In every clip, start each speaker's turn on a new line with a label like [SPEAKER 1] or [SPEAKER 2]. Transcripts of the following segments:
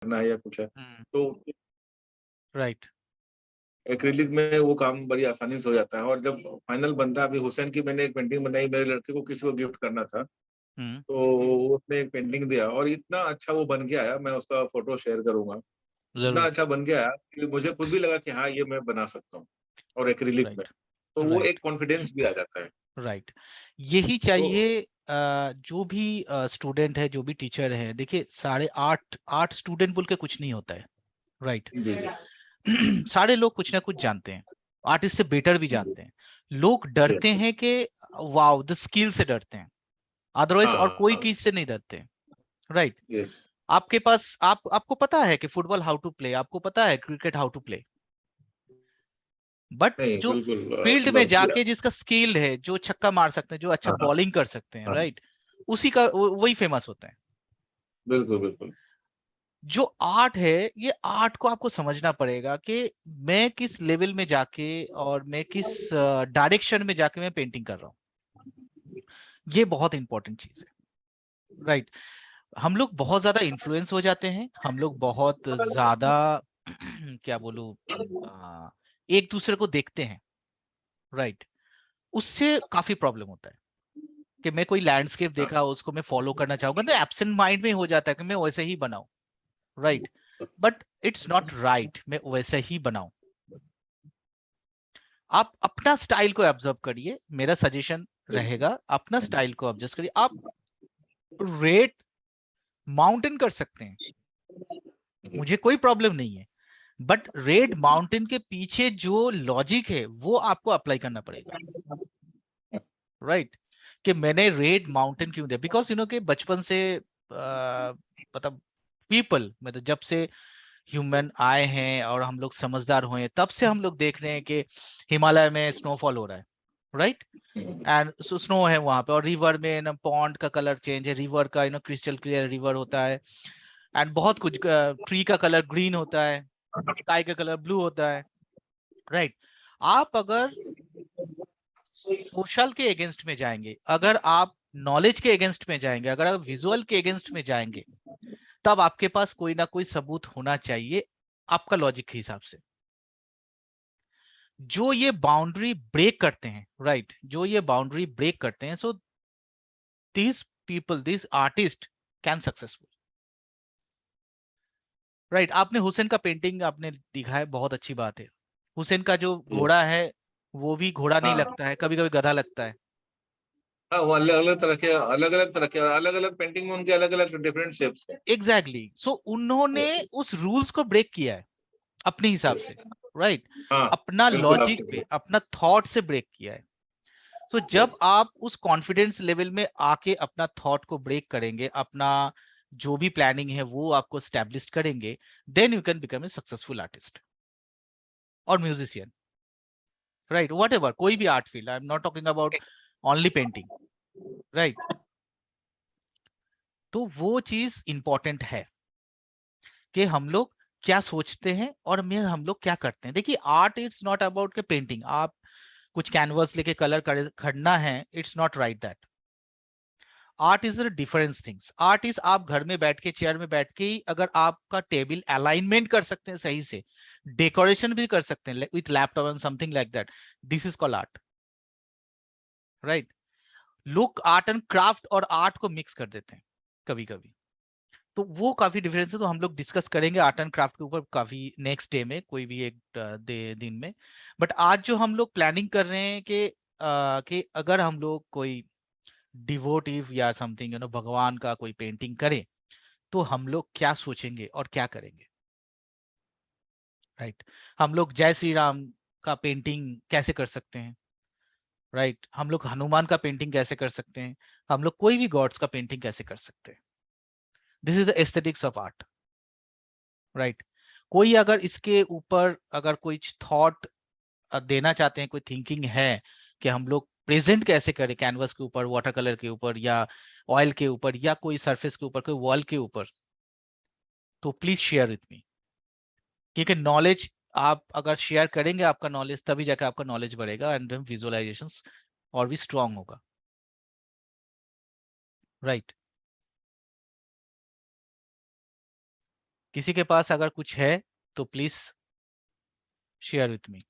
[SPEAKER 1] करना है या कुछ है, तो
[SPEAKER 2] राइट।
[SPEAKER 1] एक्रिलिक में वो काम बड़ी आसानी से हो जाता है। और जब फाइनल बनता है, अभी हुसैन की मैंने एक पेंटिंग बनाई, मेरे लड़के को किसी को गिफ्ट करना था,
[SPEAKER 2] हम्म।
[SPEAKER 1] तो उसने एक पेंटिंग दिया और इतना अच्छा वो बन के आया, मैं उसका फोटो शेयर करूंगा। इतना
[SPEAKER 2] जरूर।
[SPEAKER 1] अच्छा बन के आया कि मुझे खुद भी लगा कि हाँ, ये मैं बना सकता हूँ, और एक्रिलिक में।
[SPEAKER 2] राइट।
[SPEAKER 1] तो वो एक
[SPEAKER 2] राइट।
[SPEAKER 1] कॉन्फिडेंस भी आ जाता है।
[SPEAKER 2] राइट। यही
[SPEAKER 1] तो
[SPEAKER 2] चाहिए। जो भी स्टूडेंट है, जो भी टीचर है, देखिए 8.5 8 स्टूडेंट बोल के कुछ नहीं होता है। राइट।
[SPEAKER 1] जी जी
[SPEAKER 2] सारे लोग कुछ ना कुछ जानते हैं, आर्टिस्ट से बेटर भी
[SPEAKER 1] जी,
[SPEAKER 2] जानते हैं। लोग डरते
[SPEAKER 1] यस
[SPEAKER 2] हैं कि वाओ द स्किल से डरते हैं, अदरवाइज और
[SPEAKER 1] हाँ
[SPEAKER 2] कोई
[SPEAKER 1] हाँ,
[SPEAKER 2] चीज से नहीं डरते। राइट।
[SPEAKER 1] यस।
[SPEAKER 2] आपके पास आपको पता है कि फुटबॉल हाउ टू प्ले, आपको पता है cricket how to play, but
[SPEAKER 1] नहीं
[SPEAKER 2] जो
[SPEAKER 1] बिल्कुल,
[SPEAKER 2] फील्ड में
[SPEAKER 1] मतलब
[SPEAKER 2] जाके जिसका स्किल है, जो छक्का मार सकते हैं, जो अच्छा
[SPEAKER 1] हाँ हाँ
[SPEAKER 2] बॉलिंग कर सकते हैं,
[SPEAKER 1] हाँ,
[SPEAKER 2] राइट, उसी का वही फेमस होता है।
[SPEAKER 1] बिल्कुल बिल्कुल।
[SPEAKER 2] जो आर्ट है, ये आर्ट को आपको समझना पड़ेगा कि मैं किस लेवल में जाके और मैं किस डायरेक्शन में जाके मैं पेंटिंग कर रहा हूँ। ये बहुत इंपॉर्टेंट चीज है। राइट। हम लोग बहुत ज्यादा इन्फ्लुएंस हो जाते हैं, हम लोग बहुत ज्यादा क्या बोलूं, अ, एक दूसरे को देखते हैं। राइट। उससे काफी प्रॉब्लम होता है कि मैं कोई लैंडस्केप
[SPEAKER 1] हाँ
[SPEAKER 2] देखा, उसको मैं फॉलो करना चाहूंगा, तो एब्सेंट माइंड में हो जाता है कि मैं वैसे ही बनाऊं। Right. But it's not right मैं वैसे ही बनाऊं। आप अपना स्टाइल को ऑब्जर्व करिए, मेरा सजेशन रहेगा, अपना स्टाइल को ऑब्जर्व करिए। आप रेड माउंटेन कर सकते हैं,
[SPEAKER 1] जी
[SPEAKER 2] मुझे कोई प्रॉब्लम नहीं है, बट रेड माउंटेन के पीछे जो लॉजिक है वो आपको अप्लाई करना पड़ेगा। राइट। कि मैंने रेड माउंटेन क्यों दिया, बिकॉज कि बचपन से मतलब पीपल, मतलब जब से ह्यूमन आए हैं और हम लोग समझदार हुए हैं, तब से हम लोग देख रहे हैं कि हिमालय में स्नोफॉल हो रहा है। राइट। एंड स्नो है वहां पे, और रिवर में ना पॉन्ड का कलर चेंज है, रिवर का क्रिस्टल क्लियर रिवर होता है। एंड बहुत कुछ, ट्री का कलर ग्रीन होता है, स्काई का कलर ब्लू होता है। राइट। आप अगर सोशल के अगेंस्ट में जाएंगे, अगर आप नॉलेज के अगेंस्ट में जाएंगे, अगर आप विजुअल के अगेंस्ट में जाएंगे, तब आपके पास कोई ना कोई सबूत होना चाहिए आपका लॉजिक के हिसाब से। जो ये बाउंड्री ब्रेक करते हैं, राइट, जो ये बाउंड्री ब्रेक करते हैं, सो these people, these artists can successful। Right. आपने हुसैन का पेंटिंग आपने दिखा है, बहुत अच्छी बात है। हुसैन का जो
[SPEAKER 1] जी।
[SPEAKER 2] घोड़ा है, वो भी घोड़ा नहीं
[SPEAKER 1] हाँ
[SPEAKER 2] लगता है, कभी कभी गधा लगता है।
[SPEAKER 1] हाँ, वो अलग अलग तरह के अलग अलग पेंटिंग में उनके अलग अलग डिफरेंट शेप्स हैं।
[SPEAKER 2] Exactly exactly। सो उन्होंने
[SPEAKER 1] यस
[SPEAKER 2] उस रूल्स को ब्रेक किया है अपने हिसाब
[SPEAKER 1] यस,
[SPEAKER 2] से। राइट।
[SPEAKER 1] हाँ
[SPEAKER 2] अपना
[SPEAKER 1] बिल्कुल
[SPEAKER 2] लॉजिक
[SPEAKER 1] आपने।
[SPEAKER 2] पे, अपना थॉट से ब्रेक किया है। सो जब
[SPEAKER 1] यस
[SPEAKER 2] आप उस कॉन्फिडेंस लेवल में आके अपना थॉट को ब्रेक करेंगे, अपना जो भी प्लानिंग है वो आपको स्टैब्लिश करेंगे, then you can become a successful artist और म्यूजिशियन। राइट। वट एवर, कोई भी art field, I am not talking about only painting. Right. तो वो चीज इंपॉर्टेंट है कि हम लोग क्या सोचते हैं और में हम लोग क्या करते हैं। देखिए, आर्ट इट्स नॉट अबाउट के पेंटिंग, आप कुछ कैनवस लेके कलर खड़ना है, it's not right that. Art is difference things. Art is आप घर में बैठ के, चेयर में बैठ के ही अगर आपका टेबल अलाइनमेंट कर सकते हैं सही से, डेकोरेशन भी कर सकते हैं with laptop and something like that, this is called art. Right. लोग आर्ट एंड क्राफ्ट और आर्ट को मिक्स कर देते हैं कभी कभी, तो वो काफी डिफरेंस है। तो हम लोग डिस्कस करेंगे आर्ट एंड क्राफ्ट के ऊपर काफी नेक्स्ट डे में, कोई भी एक दिन में। बट आज जो हम लोग प्लानिंग कर रहे हैं कि अगर हम लोग कोई डिवोटिव या समथिंग भगवान का कोई पेंटिंग करें, तो हम लोग क्या सोचेंगे और क्या करेंगे। राइट। हम लोग जय श्री राम का पेंटिंग कैसे कर सकते हैं। राइट। हम लोग हनुमान का पेंटिंग कैसे कर सकते हैं, हम लोग कोई भी गॉड्स का पेंटिंग कैसे कर सकते हैं। This is the aesthetics of art. Right. कोई अगर इसके ऊपर अगर कोई थॉट देना चाहते हैं, कोई थिंकिंग है कि हम लोग प्रेजेंट कैसे करें कैनवस के ऊपर, वाटर कलर के ऊपर, या ऑयल के ऊपर, या कोई सरफेस के ऊपर, कोई वॉल के ऊपर, तो प्लीज शेयर विथ मी। क्योंकि नॉलेज आप अगर शेयर करेंगे, आपका नॉलेज तभी जाकर आपका नॉलेज बढ़ेगा एंड विजुअलाइजेशन और भी स्ट्रांग होगा। राइट। किसी के पास अगर कुछ है तो प्लीज शेयर विथ मी।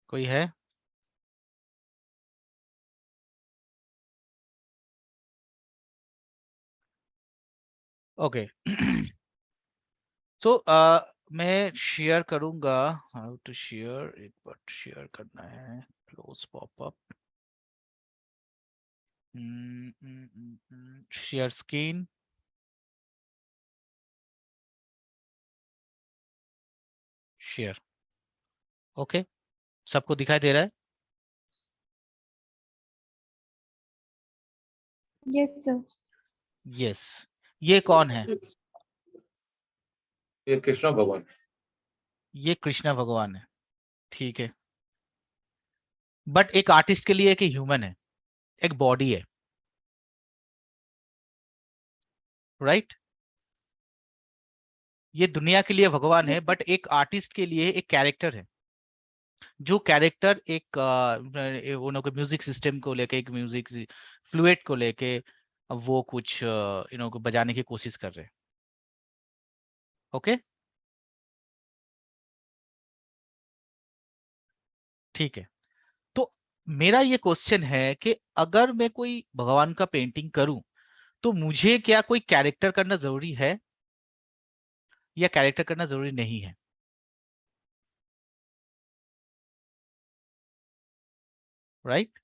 [SPEAKER 2] कोई है? ओके। सो मैं शेयर करूंगा। हाउ टू शेयर, एक बार शेयर करना है। Close popup, share screen, share. Okay, सबको दिखाई दे रहा है?
[SPEAKER 3] Yes sir.
[SPEAKER 2] यस। ये कौन है?
[SPEAKER 1] ये कृष्णा भगवान।
[SPEAKER 2] ये कृष्णा भगवान है, ठीक है। बट एक आर्टिस्ट के लिए एक ह्यूमन है, एक बॉडी है, राइट? ये दुनिया के लिए भगवान है, बट एक आर्टिस्ट के लिए एक कैरेक्टर है। जो कैरेक्टर एक उनके म्यूजिक सिस्टम को लेके, एक म्यूजिक फ्लूइड को लेके वो कुछ को बजाने की कोशिश कर रहे हैं। ओके, ठीक है। तो मेरा ये क्वेश्चन है कि अगर मैं कोई भगवान का पेंटिंग करूं तो मुझे क्या कोई कैरेक्टर करना जरूरी है या कैरेक्टर करना जरूरी नहीं है? राइट?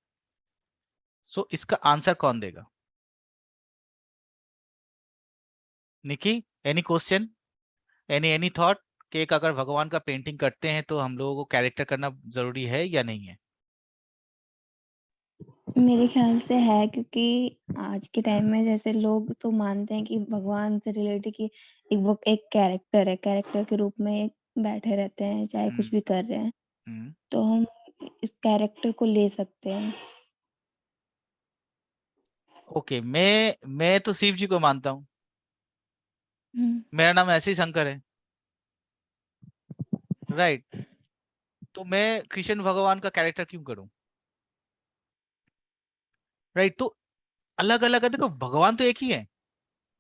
[SPEAKER 2] सो इसका आंसर कौन देगा? निकी, एनी क्वेश्चन, एनी थॉट कि एक अगर भगवान का पेंटिंग करते हैं तो हम लोगों को कैरेक्टर करना जरूरी है या नहीं है?
[SPEAKER 3] मेरे ख्याल से है, क्योंकि आज के टाइम में जैसे लोग तो मानते हैं कि भगवान से रिलेटेड की एक वो एक कैरेक्टर है, कैरेक्टर के रूप में एक बैठे रहते हैं चाहे कुछ भी कर रहे हैं,
[SPEAKER 2] हम्म।
[SPEAKER 3] तो हम इस कैरेक्टर को ले सकते हैं।
[SPEAKER 2] ओके, मैं तो शिव जी को मानता हूँ।
[SPEAKER 3] हम्म,
[SPEAKER 2] मेरा नाम ऐसे ही शंकर है, राइट? तो मैं कृष्ण भगवान का कैरेक्टर क्यों करूं? राइट? तो अलग अलग है, देखो भगवान तो एक ही है,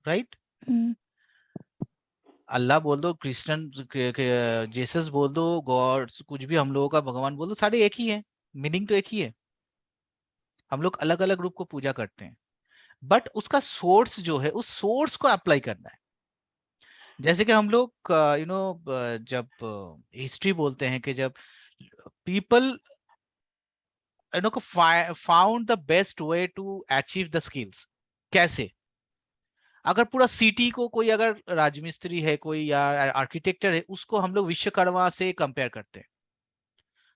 [SPEAKER 2] राइट?
[SPEAKER 3] हम्म,
[SPEAKER 2] अल्लाह बोल दो, कृष्ण, जीसस बोल दो, गॉड, कुछ भी हम लोगों का भगवान बोल दो, सारे एक ही है, मीनिंग तो एक ही है। हम लोग अलग अलग रूप को पूजा करते हैं, बट उसका सोर्स जो है, उस सोर्स को अप्लाई करना है। जैसे कि हम लोग जब हिस्ट्री बोलते हैं कि जब people found the best way to achieve the skills. कैसे? अगर पूरा सिटी को कोई अगर राजमिस्त्री है कोई या आर्किटेक्चर है, उसको हम लोग विश्वकर्मा से कंपेयर करते हैं।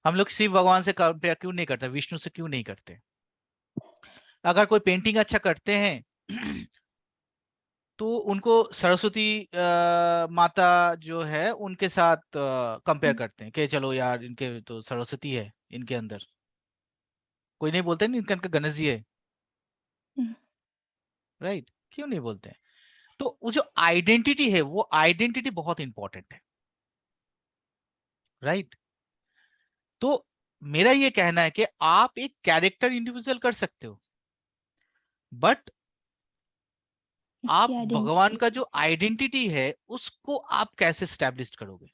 [SPEAKER 2] हम लोग शिव भगवान से कंपेयर क्यों नहीं करते, विष्णु से क्यों नहीं करते? अगर कोई पेंटिंग अच्छा करते हैं तो उनको सरस्वती माता जो है उनके साथ कंपेयर करते हैं कि चलो यार इनके तो सरस्वती है इनके अंदर। कोई नहीं बोलते नहीं इनका इनका गणेश जी है,
[SPEAKER 3] हम्म,
[SPEAKER 2] राइट? क्यों नहीं बोलते हैं? तो वो जो आइडेंटिटी है, वो आइडेंटिटी बहुत इंपॉर्टेंट है, राइट? तो मेरा ये कहना है कि आप एक कैरेक्टर इंडिविजुअल कर सकते हो, बट आप
[SPEAKER 3] उसकी
[SPEAKER 2] भगवान
[SPEAKER 3] आइडेंटिटी।
[SPEAKER 2] का जो आइडेंटिटी है उसको आप कैसे स्टैब्लिश करोगे?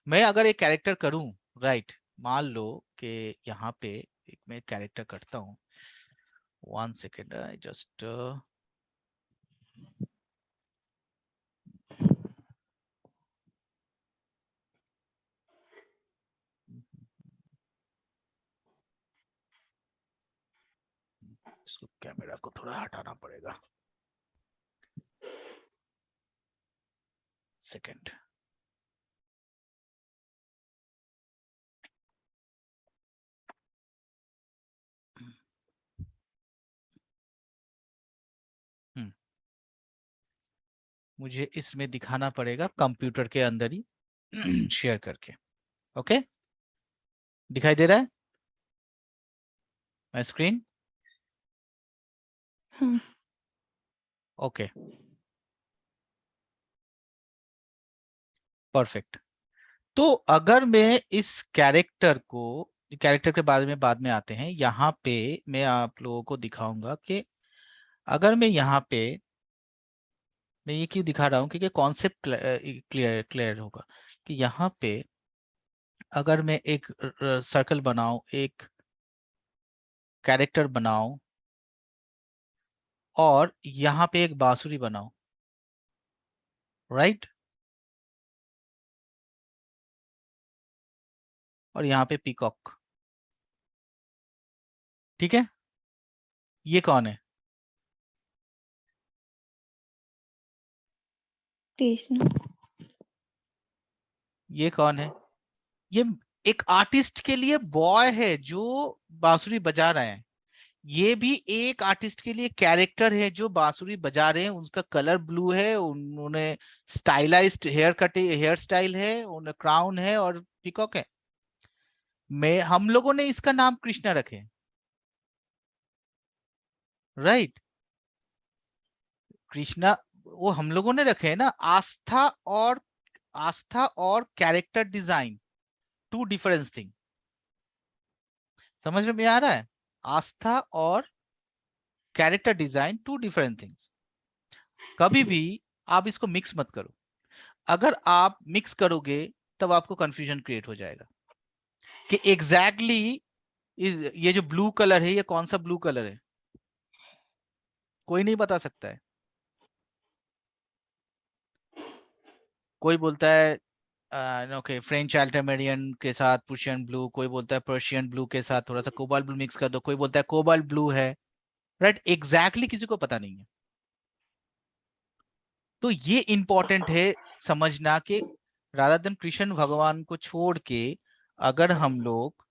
[SPEAKER 2] मैं अगर एक कैरेक्टर करूं, राइट, मान लो कि यहाँ पे एक मैं कैरेक्टर करता हूँ। 1 सेकेंड, आई जस्ट इसको कैमरा को थोड़ा हटाना पड़ेगा, सेकेंड। मुझे इसमें दिखाना पड़ेगा कंप्यूटर के अंदर ही शेयर करके। ओके, दिखाई दे रहा है माय स्क्रीन?
[SPEAKER 3] हाँ।
[SPEAKER 2] Okay, perfect. तो अगर मैं इस कैरेक्टर के बारे में बाद में आते हैं, यहाँ पे मैं आप लोगों को दिखाऊंगा कि अगर मैं यहाँ पे, मैं ये क्यों दिखा रहा हूँ क्योंकि कॉन्सेप्ट क्लियर क्लियर होगा कि यहाँ पे अगर मैं एक सर्कल बनाऊं, एक कैरेक्टर बनाऊं और यहाँ पे एक बांसुरी बनाऊं, राइट, और यहाँ पे पीकॉक, ठीक है, ये कौन है?
[SPEAKER 3] कृष्ण।
[SPEAKER 2] ये कौन है? ये एक आर्टिस्ट के लिए बॉय है जो बांसुरी बजा रहे हैं। ये भी एक आर्टिस्ट के लिए कैरेक्टर है जो बांसुरी बजा रहे हैं। उनका कलर ब्लू है, उन्होंने स्टाइलाइज्ड हेयर स्टाइल है, उन्हें क्राउन है और पीकॉक है। हम लोगों ने इसका नाम कृष्णा रखे, राइट। कृष्णा वो हम लोगों ने रखे हैं ना। आस्था और character design, two different thing. समझ में आ रहा है? आस्था और character design, two different things. कभी भी आप इसको मिक्स मत करो। अगर आप मिक्स करोगे तब आपको कंफ्यूजन क्रिएट हो जाएगा कि एग्जैक्टली ये जो ब्लू कलर है ये कौन सा ब्लू कलर है, कोई नहीं बता सकता है। कोई बोलता है ओके फ्रेंच अल्टरमेरियन के साथ पर्शियन ब्लू, कोई बोलता है पर्शियन ब्लू के साथ थोड़ा सा कोबाल्ट ब्लू मिक्स कर दो, कोई बोलता है कोबाल्ट ब्लू है, राइट। एग्जैक्टली किसी को पता नहीं है। तो ये इंपॉर्टेंट है समझना कि राधा देन कृष्ण भगवान को छोड़ के अगर हम लोग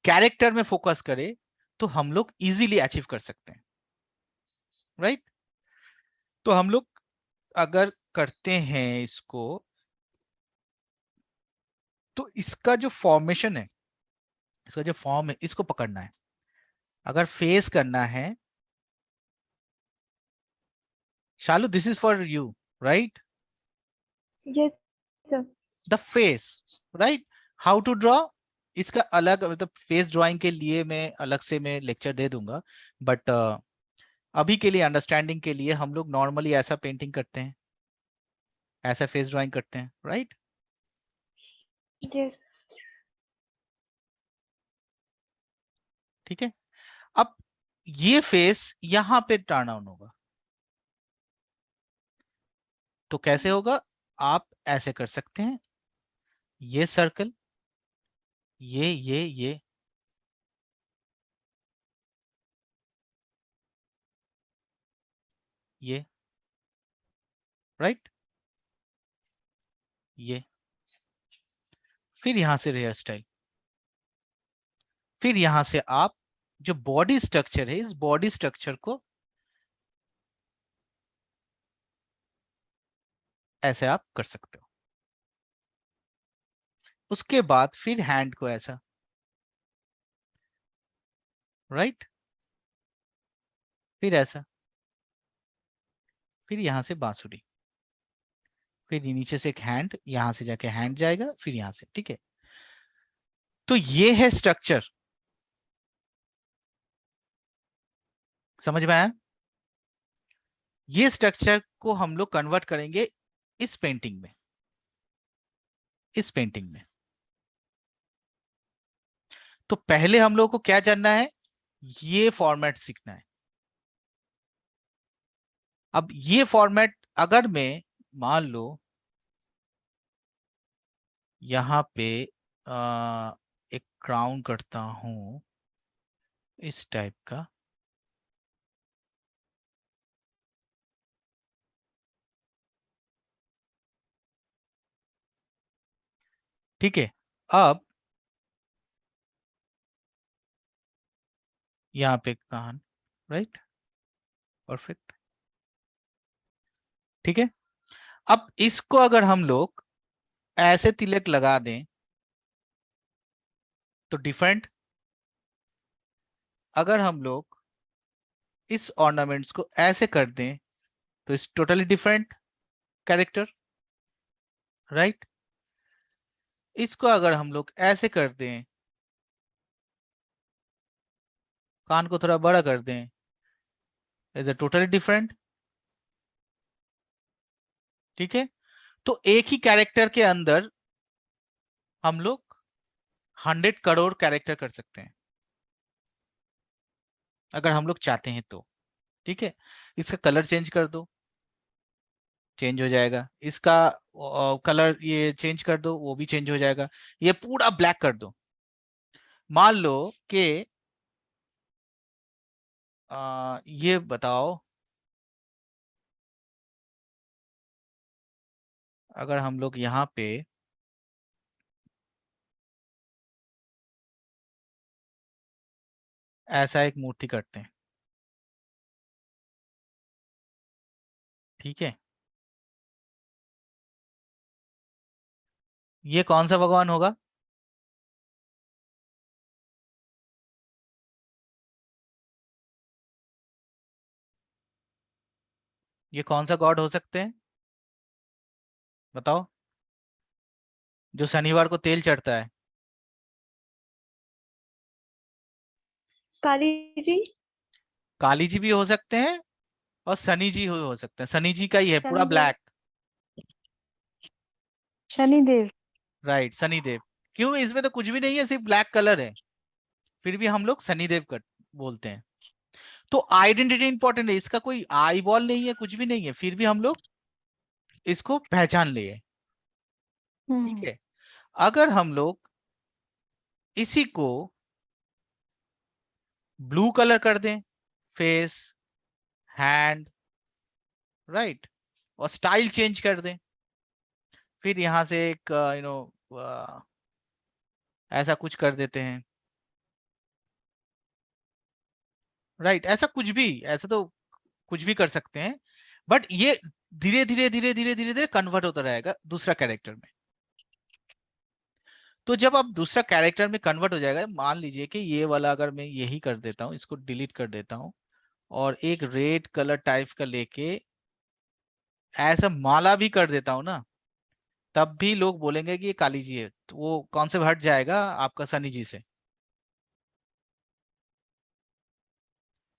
[SPEAKER 2] कैरेक्टर में फोकस करें तो हम लोग इजीली अचीव कर सकते हैं, राइट। तो हम लोग अगर करते हैं इसको, तो इसका जो फॉर्मेशन है, इसका जो फॉर्म है, इसको पकड़ना है। अगर फेस करना है, Shalu this is for you, right.
[SPEAKER 3] Yes sir.
[SPEAKER 2] The face, right. How to draw, इसका अलग, मतलब फेस ड्राइंग के लिए मैं अलग से मैं लेक्चर दे दूंगा। बट अभी के लिए अंडरस्टैंडिंग के लिए हम लोग नॉर्मली ऐसा पेंटिंग करते हैं, ऐसा फेस ड्राइंग करते हैं, राइट।
[SPEAKER 3] यस।
[SPEAKER 2] ठीक है। अब ये फेस यहां पे टर्न ऑन होगा, तो कैसे होगा? आप ऐसे कर सकते हैं, ये सर्कल, ये ये, राइट, ये, फिर यहां से हेयर स्टाइल, फिर यहां से आप जो बॉडी स्ट्रक्चर है, इस बॉडी स्ट्रक्चर को ऐसे आप कर सकते हो। उसके बाद फिर हैंड को ऐसा, राइट, फिर ऐसा, फिर यहां से बांसुरी, फिर नीचे से एक हैंड, यहां से जाके हैंड जाएगा, फिर यहां से, ठीक है। तो ये है स्ट्रक्चर, समझ में आया? ये स्ट्रक्चर को हम लोग कन्वर्ट करेंगे इस पेंटिंग में, इस पेंटिंग में। तो पहले हम लोग को क्या जानना है? ये फॉर्मेट सीखना है। अब ये फॉर्मेट अगर मैं मान लो यहां पे एक क्राउन करता हूं इस टाइप का, ठीक है। अब यहाँ पे कान, राइट, परफेक्ट, ठीक है। अब इसको अगर हम लोग ऐसे तिलक लगा दें तो डिफरेंट। अगर हम लोग इस ऑर्नामेंट्स को ऐसे कर दें तो इस टोटली डिफरेंट कैरेक्टर। राइट। इसको अगर हम लोग ऐसे कर दें, कान को थोड़ा बड़ा कर दें, इज अ टोटली डिफरेंट। ठीक है, तो एक ही कैरेक्टर के अंदर हम लोग 100 करोड़ कैरेक्टर कर सकते हैं अगर हम लोग चाहते हैं तो। ठीक है, इसका कलर चेंज कर दो, चेंज हो जाएगा। इसका कलर ये चेंज कर दो, वो भी चेंज हो जाएगा। ये पूरा ब्लैक कर दो। मान लो कि ये बताओ, अगर हम लोग यहाँ पे ऐसा एक मूर्ति करते हैं, ठीक है, ये कौन सा भगवान होगा? ये कौन सा गॉड हो सकते हैं बताओ, जो शनिवार को तेल चढ़ता है?
[SPEAKER 4] काली जी।
[SPEAKER 2] काली जी भी हो सकते हैं और शनि जी हो सकते हैं। शनि जी का ही है पूरा
[SPEAKER 4] शनिदेव।
[SPEAKER 2] ब्लैक।
[SPEAKER 4] शनिदेव।
[SPEAKER 2] राइट, शनिदेव। क्यों, इसमें तो कुछ भी नहीं है, सिर्फ ब्लैक कलर है, फिर भी हम लोग शनिदेव कर बोलते हैं। तो आइडेंटिटी इंपॉर्टेंट है, इसका कोई आई बॉल नहीं है, कुछ भी नहीं है, फिर भी हम लोग इसको पहचान लिए। ठीक है, अगर हम लोग इसी को ब्लू कलर कर दें, फेस, हैंड, राइट, और स्टाइल चेंज कर दें, फिर यहां से एक ऐसा कुछ कर देते हैं, राइट, ऐसा कुछ भी, ऐसा तो कुछ भी कर सकते हैं, बट ये धीरे धीरे धीरे धीरे धीरे धीरे कन्वर्ट होता रहेगा दूसरा कैरेक्टर में। तो जब आप दूसरा कैरेक्टर में कन्वर्ट हो जाएगा, मान लीजिए कि ये वाला अगर मैं यही कर देता हूँ, इसको डिलीट कर देता हूँ और एक रेड कलर टाइप का लेके ऐसा माला भी कर देता हूँ ना, तब भी लोग बोलेंगे कि ये काली जी है। तो वो कॉन्सेप्ट हट जाएगा आपका शनि जी से।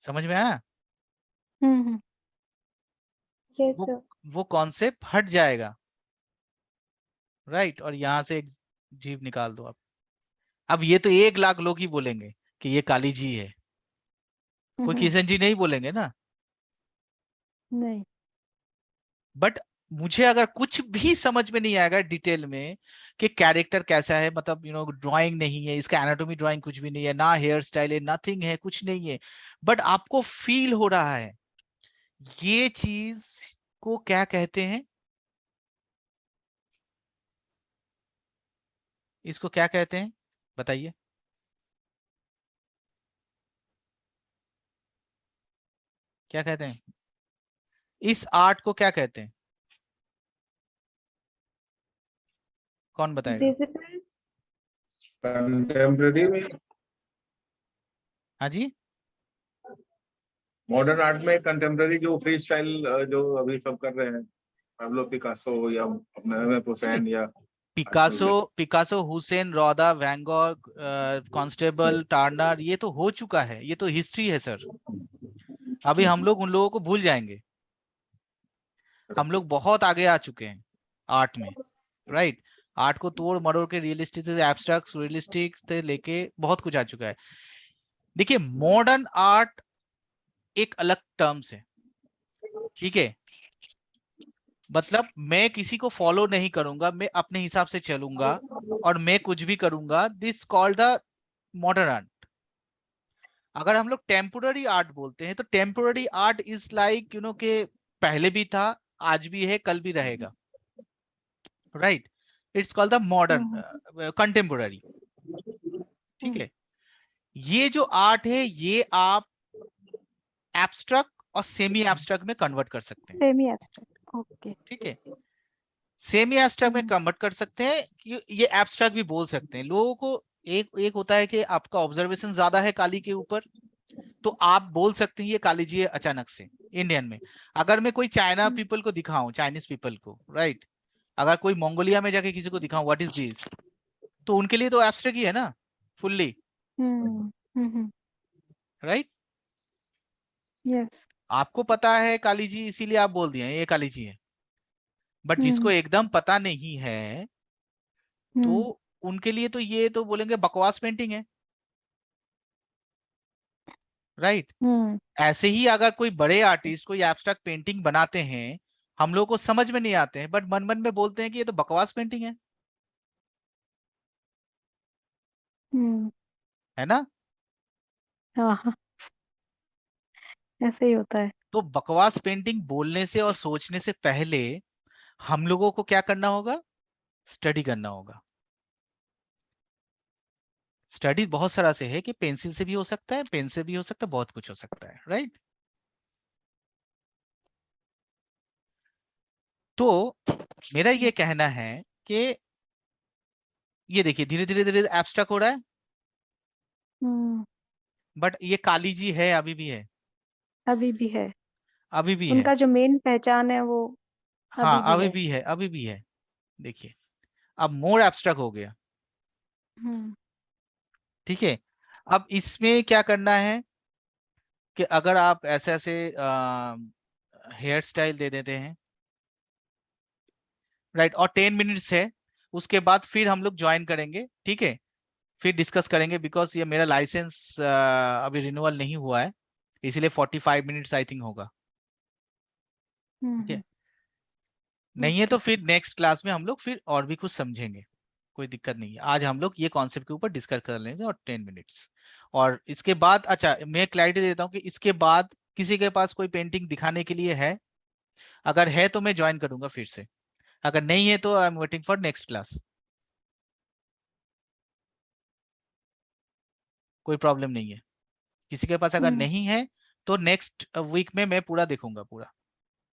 [SPEAKER 2] समझ में आया?
[SPEAKER 4] यस
[SPEAKER 2] वो
[SPEAKER 4] सर।
[SPEAKER 2] वो कॉन्सेप्ट हट जाएगा, राइट। और यहां से एक जीव निकाल दो आप। अब ये तो 1 लाख लोग ही बोलेंगे कि ये काली जी है, कोई किशन जी नहीं बोलेंगे ना।
[SPEAKER 4] नहीं।
[SPEAKER 2] बट मुझे अगर कुछ भी समझ में नहीं आएगा डिटेल में कि कैरेक्टर कैसा है, मतलब ड्राइंग नहीं है, इसका एनाटॉमी ड्राइंग कुछ भी नहीं है, ना हेयर स्टाइल है, नथिंग है, कुछ नहीं है, बट आपको फील हो रहा है, ये चीज को क्या कहते हैं? इसको क्या कहते हैं बताइए? क्या कहते हैं इस आर्ट को, क्या कहते हैं? कौन बताएगा?
[SPEAKER 4] डिजिटल।
[SPEAKER 1] कंटेम्प्रेरी में,
[SPEAKER 2] हाँ जी,
[SPEAKER 1] मॉडर्न आर्ट में कंटेम्प्रेरी जो फ्री स्टाइल जो अभी सब कर रहे हैं, पाब्लो पिकासो या अपना हुसैन या
[SPEAKER 2] पिकासो, पिकासो, हुसैन, रौदा, वैन गॉग, कांस्टेबल, टार्नर, ये तो हो चुका है, ये तो हिस्ट्री है सर। अभी हम लोग उन लोगों को भूल जाएंगे। हम लोग बहुत आगे आ चुके हैं आर्ट में, राइट। आर्ट को तोड़ मरोड़ के रियलिस्टिक से एब्स्ट्रैक्ट, रियलिस्टिक से लेके बहुत कुछ आ चुका है। देखिए, मॉडर्न आर्ट एक अलग टर्म्स है, ठीक है। मतलब मैं किसी को फॉलो नहीं करूंगा, मैं अपने हिसाब से चलूंगा और मैं कुछ भी करूंगा, this called the modern art. अगर हम लोग टेम्पोररी आर्ट बोलते हैं, तो टेम्पोररी आर्ट इज लाइक के पहले भी था, आज भी है, कल भी रहेगा, right. It's called the modern contemporary. ठीक है, ये जो आर्ट है ये आप एब्स्ट्रैक्ट और सेमी एब्स्ट्रैक्ट में कन्वर्ट कर सकते हैं।
[SPEAKER 4] Semi abstract. ओके।
[SPEAKER 2] ठीक है, सेमी एब्स्ट्रैक्ट में कन्वर्ट कर सकते हैं कि ये एब्स्ट्रैक्ट भी बोल सकते हैं। लोगों को एक एक होता है कि आपका ऑब्जर्वेशन ज्यादा है काली के ऊपर, तो आप बोल सकते हैं ये काली जी है अचानक से। इंडियन में अगर मैं कोई चाइना पीपल को दिखाऊं, चाइनीज पीपल को, राइट, अगर कोई मंगोलिया में जाके किसी को दिखाऊं व्हाट इज दिस, तो उनके लिए तो एब्स्ट्रैक्ट ही है ना फुल्ली, राइट?
[SPEAKER 4] यस।
[SPEAKER 2] आपको पता है काली जी, इसीलिए आप बोल दिए ये काली जी है, बट जिसको एकदम पता नहीं है तो उनके लिए तो ये तो बोलेंगे बकवास पेंटिंग है, राइट? ऐसे ही अगर कोई बड़े आर्टिस्ट कोई एब्स्ट्रैक्ट पेंटिंग बनाते हैं, हम लोग को समझ में नहीं आते हैं, बट मन मन में बोलते हैं कि ये तो बकवास पेंटिंग है ना?
[SPEAKER 4] हाँ हाँ, ऐसे ही होता है।
[SPEAKER 2] तो बकवास पेंटिंग बोलने से और सोचने से पहले हम लोगों को क्या करना होगा? स्टडी करना होगा। स्टडी बहुत सारा से है कि पेंसिल से भी हो सकता है, पेन से भी हो सकता है, बहुत कुछ हो सकता है, राइट? तो मेरा ये कहना है कि ये देखिए धीरे धीरे धीरे एब्स्ट्रैक्ट हो रहा है, बट ये काली जी है, अभी भी है,
[SPEAKER 4] अभी भी है।
[SPEAKER 2] अभी भी है।
[SPEAKER 4] उनका जो मेन पहचान है वो
[SPEAKER 2] हाँ
[SPEAKER 4] अभी भी
[SPEAKER 2] अभी
[SPEAKER 4] है।
[SPEAKER 2] भी है, अभी भी है। देखिए अब मोर एब्स्ट्रैक्ट हो गया, ठीक है? अब इसमें क्या करना है कि अगर आप ऐसे ऐसे हेयर स्टाइल दे देते हैं, राइट, और 10 मिनट्स है, उसके बाद फिर हम लोग ज्वाइन करेंगे, ठीक है? फिर डिस्कस करेंगे, बिकॉज ये मेरा लाइसेंस अभी रिन्यूअल नहीं हुआ है, इसलिए 45 मिनट्स आई थिंक होगा, ठीक है? नहीं है तो फिर नेक्स्ट क्लास में हम लोग फिर और भी कुछ समझेंगे, कोई दिक्कत नहीं है। आज हम लोग ये कॉन्सेप्ट के ऊपर डिस्कस कर लेंगे और 10 मिनट्स, और इसके बाद अच्छा मैं क्लैरिटी देता हूँ कि इसके बाद किसी के पास कोई पेंटिंग दिखाने के लिए है? अगर है तो मैं ज्वाइन करूंगा फिर से, अगर नहीं है तो I am waiting for next class. कोई प्रॉब्लम नहीं है, किसी के पास अगर नहीं है तो नेक्स्ट वीक में मैं पूरा देखूंगा, पूरा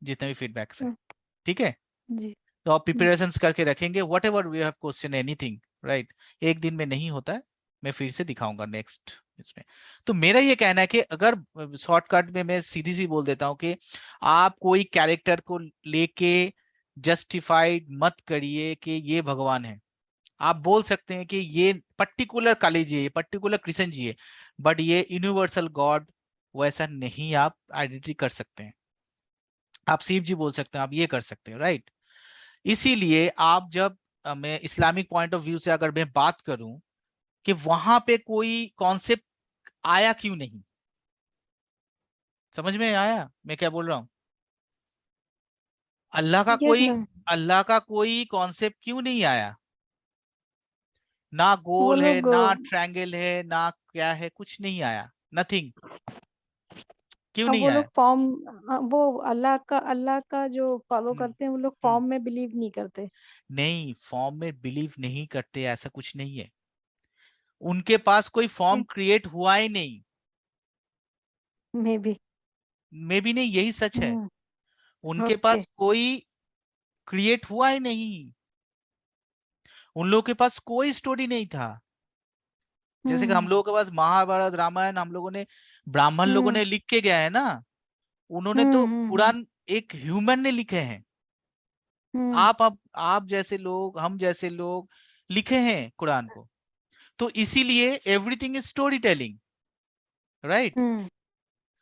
[SPEAKER 2] जितने भी फीडबैक्स है, ठीक है?
[SPEAKER 4] जी।
[SPEAKER 2] तो आप प्रिपरेशंस करके रखेंगे, whatever we have question anything, right? एक दिन में नहीं होता है, मैं फिर से दिखाऊंगा नेक्स्ट इसमें। तो मेरा ये कहना है कि अगर शॉर्टकट में मैं सीधी सी बोल देता हूं कि आप कोई कैरेक्टर को लेके जस्टिफाइड मत करिए कि ये भगवान है। आप बोल सकते हैं कि ये पर्टिकुलर काली जी है, ये पर्टिकुलर कृष्ण जी है, बट ये यूनिवर्सल गॉड वैसा नहीं आप आइडेंटिटी कर सकते हैं। आप शिव जी बोल सकते हैं, आप ये कर सकते हैं, राइट? इसीलिए आप जब मैं इस्लामिक पॉइंट ऑफ व्यू से अगर मैं बात करूं कि वहां पे कोई कॉन्सेप्ट आया क्यों नहीं, समझ में आया मैं क्या बोल रहा हूं? अल्लाह का
[SPEAKER 4] यस
[SPEAKER 2] कोई
[SPEAKER 4] मैम।
[SPEAKER 2] अल्लाह का कोई कॉन्सेप्ट क्यों नहीं आया? ना
[SPEAKER 4] वो
[SPEAKER 2] गोल है,
[SPEAKER 4] लोग
[SPEAKER 2] ना ट्रायंगल है, ना क्या है, कुछ नहीं आया, नथिंग। क्यों
[SPEAKER 4] अब
[SPEAKER 2] नहीं
[SPEAKER 4] वो
[SPEAKER 2] आया?
[SPEAKER 4] लोग फॉर्म, वो अल्लाह का जो फॉलो
[SPEAKER 2] हम्म,
[SPEAKER 4] करते हैं वो लोग
[SPEAKER 2] हम्म।
[SPEAKER 4] फॉर्म में बिलीव नहीं करते।
[SPEAKER 2] नहीं, फॉर्म में बिलीव नहीं करते ऐसा कुछ नहीं है, उनके पास कोई फॉर्म क्रिएट हुआ ही नहीं।
[SPEAKER 4] May be.
[SPEAKER 2] मे भी नहीं, यही सच है, उनके
[SPEAKER 4] ओके।
[SPEAKER 2] पास कोई क्रिएट हुआ ही नहीं, उन लोगों के पास कोई स्टोरी नहीं था। जैसे कि हम लोगों के पास महाभारत रामायण हम लोगों ने, ब्राह्मण लोगों ने लिख के गया है ना, उन्होंने तो कुरान एक ह्यूमन ने लिखे हैं। आप जैसे लोग, हम जैसे लोग लिखे हैं कुरान को, तो इसीलिए everything is story telling, right?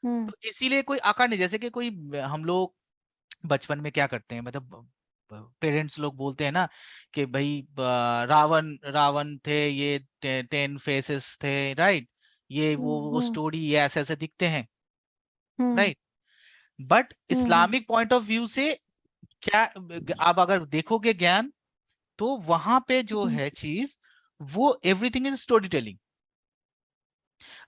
[SPEAKER 2] तो इसीलिए कोई आकार नहीं, जैसे कि कोई हम लोग बचपन में क्या करते हैं, मतलब पेरेंट्स लोग बोलते हैं ना कि भाई रावण रावण थे, ये 10 फेसेस थे, राइट? ये वो स्टोरी ये ऐसे ऐसे दिखते हैं, right? But Islamic point of view से क्या, आप अगर देखोगे ज्ञान, तो वहां पे जो है चीज, वो एवरीथिंग इज स्टोरी टेलिंग।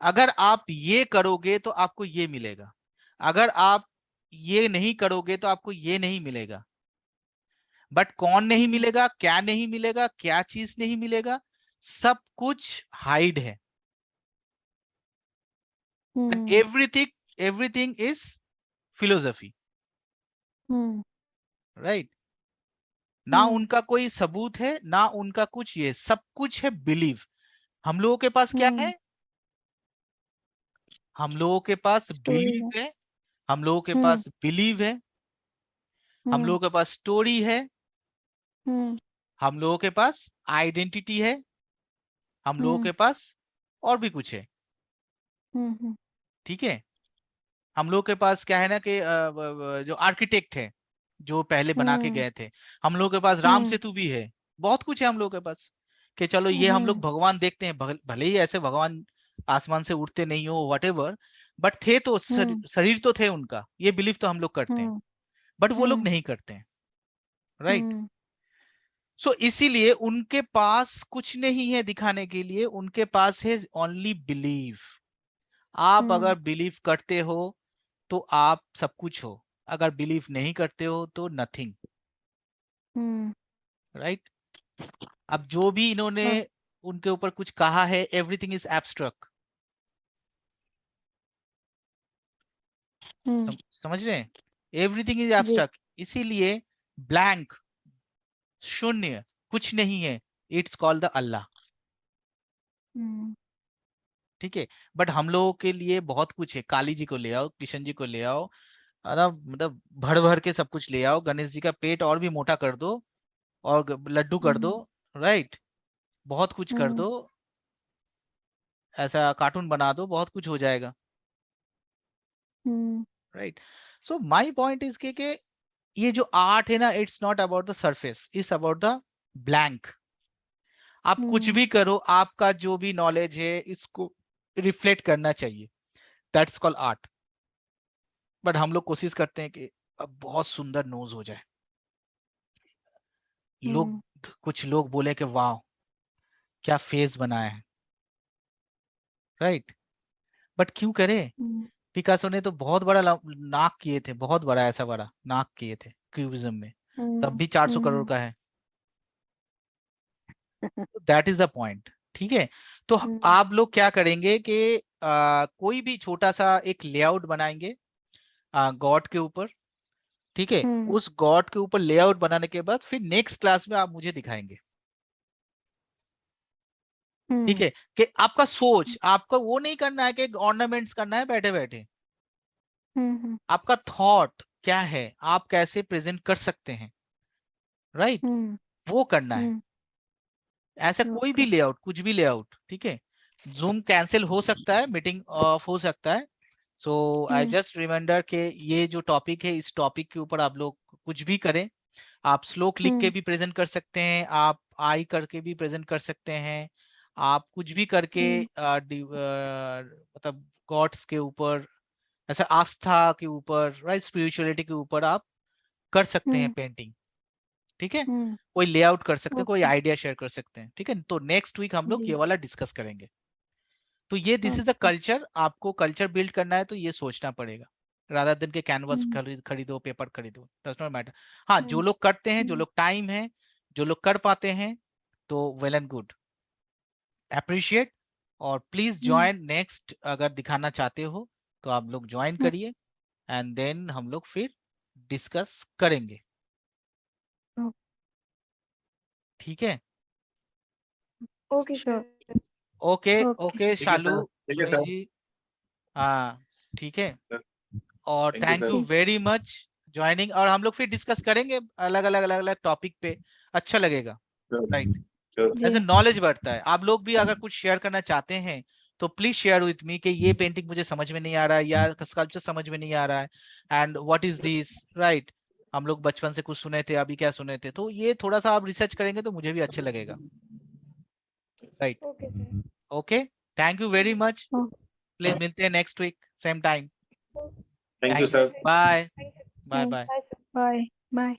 [SPEAKER 2] अगर आप ये करोगे तो आपको ये मिलेगा, अगर आप ये नहीं करोगे तो आपको ये नहीं मिलेगा। बट कौन नहीं मिलेगा, क्या नहीं मिलेगा, क्या चीज नहीं मिलेगा, सब कुछ हाइड है। Everything everything is philosophy, right? ना उनका कोई सबूत है, ना उनका कुछ, ये सब कुछ है बिलीव। हम लोगों के पास क्या है? हम लोगों के पास
[SPEAKER 4] स्टोरी है।
[SPEAKER 2] बिलीव है, हम लोगों के पास बिलीव है, हम लोगों के पास स्टोरी है,
[SPEAKER 4] हम्म
[SPEAKER 2] हम लोगों के पास आइडेंटिटी है, हम लोगों
[SPEAKER 4] हम्म
[SPEAKER 2] के पास और भी कुछ है,
[SPEAKER 4] हम्म
[SPEAKER 2] ठीक है। हम लोगों के पास क्या है ना कि जो आर्किटेक्ट है जो पहले बना के
[SPEAKER 4] हम्म
[SPEAKER 2] गए थे, हम लोगों के पास राम
[SPEAKER 4] हम्म
[SPEAKER 2] सेतु भी है, बहुत कुछ है हम लोगों के पास कि चलो ये हम लोग
[SPEAKER 4] हम्म
[SPEAKER 2] भगवान देखते हैं, भले ही ऐसे भगवान आसमान से उड़ते नहीं हो व्हाटएवर, बट थे तो शरीर तो थे उनका, ये बिलीव तो हम लोग करते हैं,
[SPEAKER 4] हम्म
[SPEAKER 2] बट वो लोग
[SPEAKER 4] हम्म
[SPEAKER 2] नहीं करते हैं, राइट।
[SPEAKER 4] हम्म
[SPEAKER 2] सो इसीलिए उनके पास कुछ नहीं है दिखाने के लिए, उनके पास है ओनली बिलीव। आप अगर बिलीव करते हो तो आप सब कुछ हो, अगर बिलीव नहीं करते हो तो नथिंग,
[SPEAKER 4] हम्म
[SPEAKER 2] राइट। अब जो भी इन्होंने
[SPEAKER 4] हाँ,
[SPEAKER 2] उनके ऊपर कुछ कहा है, एवरीथिंग इज एब्स्ट्रैक्ट, समझ रहे हैं, एवरीथिंग इज
[SPEAKER 4] जी
[SPEAKER 2] एब्स्ट्रैक्ट, इसीलिए ब्लैंक, शून्य, कुछ नहीं है, इट्स कॉल्ड द अल्लाह,
[SPEAKER 4] हम्म
[SPEAKER 2] ठीक है। बट हम लोगों के लिए बहुत कुछ है, काली जी को ले आओ, किशन जी को ले आओ, मतलब भर भर के सब कुछ ले आओ, गणेश जी का पेट और भी मोटा कर दो और लड्डू कर दो,
[SPEAKER 4] हम्म
[SPEAKER 2] राइट, बहुत कुछ कर
[SPEAKER 4] हम्म
[SPEAKER 2] दो, ऐसा कार्टून बना दो, बहुत कुछ हो जाएगा,
[SPEAKER 4] hmm
[SPEAKER 2] right. So my point is के ये जो आर्ट है ना, it's not about the surface, it's about the blank. आप कुछ
[SPEAKER 4] हम्म
[SPEAKER 2] भी करो, आपका जो भी नॉलेज है इसको रिफ्लेक्ट करना चाहिए, दैट्स कॉल्ड आर्ट। बट हम लोग कोशिश करते हैं कि अब बहुत सुंदर नोज हो जाए, लोग,
[SPEAKER 4] हम्म
[SPEAKER 2] कुछ लोग बोले कि वाह क्या फेस बनाया है, राइट। बट क्यों करे,
[SPEAKER 4] हम्म
[SPEAKER 2] पिकासो ने तो बहुत बड़ा नाक किए थे, बहुत बड़ा ऐसा बड़ा नाक किए थे क्यूबिज्म में, तब भी 400 करोड़
[SPEAKER 4] हम्म
[SPEAKER 2] का है, दैट इज द पॉइंट, ठीक है। तो
[SPEAKER 4] हम्म
[SPEAKER 2] आप लोग क्या करेंगे कि कोई भी छोटा सा एक लेआउट बनाएंगे गॉड के ऊपर, ठीक है।
[SPEAKER 4] हम्म
[SPEAKER 2] उस गॉड के ऊपर लेआउट बनाने के बाद फिर नेक्स्ट क्लास में आप मुझे दिखाएंगे, ठीक
[SPEAKER 4] हम्म
[SPEAKER 2] है। कि आपका सोच, आपका वो नहीं करना है कि ऑर्नामेंट्स करना है बैठे बैठे,
[SPEAKER 4] हम्म
[SPEAKER 2] आपका थॉट क्या है, आप कैसे प्रेजेंट कर सकते हैं, राइट,
[SPEAKER 4] हम्म
[SPEAKER 2] वो करना है।
[SPEAKER 4] हम्म
[SPEAKER 2] ऐसा कोई भी
[SPEAKER 4] ओके
[SPEAKER 2] लेआउट, कुछ भी लेआउट, ठीक है। जूम कैंसिल हो सकता है, मीटिंग ऑफ हो सकता है, सो आई
[SPEAKER 4] हम्म
[SPEAKER 2] जस्ट रिमाइंडर के ये जो टॉपिक है, इस टॉपिक के ऊपर आप लोग कुछ भी करें, आप श्लोक लिख के
[SPEAKER 4] हम्म
[SPEAKER 2] भी प्रेजेंट कर सकते हैं, आप आई करके भी प्रेजेंट कर सकते हैं, आप कुछ भी करके
[SPEAKER 4] हम्म
[SPEAKER 2] मतलब गॉड्स के ऊपर, ऐसा आस्था के ऊपर, राइट, स्पिरिचुअलिटी के ऊपर आप कर सकते हैं
[SPEAKER 4] हम्म
[SPEAKER 2] पेंटिंग, ठीक है।
[SPEAKER 4] हम्म
[SPEAKER 2] कोई लेआउट कर सकते हैं, कोई
[SPEAKER 4] ओके
[SPEAKER 2] आइडिया शेयर कर सकते हैं, ठीक है। तो नेक्स्ट वीक हम लोग
[SPEAKER 4] जी
[SPEAKER 2] ये वाला डिस्कस करेंगे। तो ये this is the
[SPEAKER 4] okay
[SPEAKER 2] culture, आपको कल्चर बिल्ड करना है तो ये सोचना पड़ेगा, रादर दिन के कैनवस
[SPEAKER 4] हम्म
[SPEAKER 2] खरीदो, पेपर खरीदो, डज नॉट मैटर। हाँ, जो
[SPEAKER 4] हम्म
[SPEAKER 2] लोग करते हैं, जो
[SPEAKER 4] हम्म
[SPEAKER 2] लोग टाइम है, जो लोग कर पाते हैं, तो वेल एंड गुड, अप्रिशिएट। और प्लीज
[SPEAKER 4] हम्म
[SPEAKER 2] ज्वाइन नेक्स्ट, अगर दिखाना चाहते हो तो आप लोग ज्वाइन करिए, एंड देन हम लोग फिर डिस्कस करेंगे, ठीक है।
[SPEAKER 4] Okay sir
[SPEAKER 2] okay
[SPEAKER 4] okay
[SPEAKER 2] okay,
[SPEAKER 1] ठीक है
[SPEAKER 2] शालू,
[SPEAKER 1] सर, ठीक है
[SPEAKER 2] सुनील
[SPEAKER 1] सर,
[SPEAKER 2] जी, हाँ, ठीक है। और
[SPEAKER 1] thank you
[SPEAKER 2] thank
[SPEAKER 1] sir.
[SPEAKER 2] You
[SPEAKER 4] ठीक
[SPEAKER 2] वेरी मच ज्वाइनिंग, और हम लोग फिर डिस्कस करेंगे अलग अलग टॉपिक पे, अच्छा लगेगा, राइट।
[SPEAKER 1] Sure.
[SPEAKER 4] जी
[SPEAKER 2] ऐसे नॉलेज बढ़ता है, आप लोग भी अगर कुछ शेयर करना चाहते हैं तो प्लीज शेयर विथ मी कि ये पेंटिंग मुझे समझ में नहीं आ रहा है, या स्कल्पचर समझ में नहीं आ रहा है, and what is this, right. हम लोग बचपन से कुछ सुने थे, अभी क्या सुने थे, तो ये थोड़ा सा आप रिसर्च करेंगे तो मुझे भी अच्छा लगेगा, right.
[SPEAKER 4] Okay sir
[SPEAKER 2] okay, thank you very much,
[SPEAKER 4] हाँ
[SPEAKER 2] प्लीज मिलते हैं next week same time,
[SPEAKER 1] thank you
[SPEAKER 2] thank you,
[SPEAKER 1] sir.
[SPEAKER 2] Bye, bye
[SPEAKER 4] bye
[SPEAKER 2] bye.
[SPEAKER 4] Sir bye bye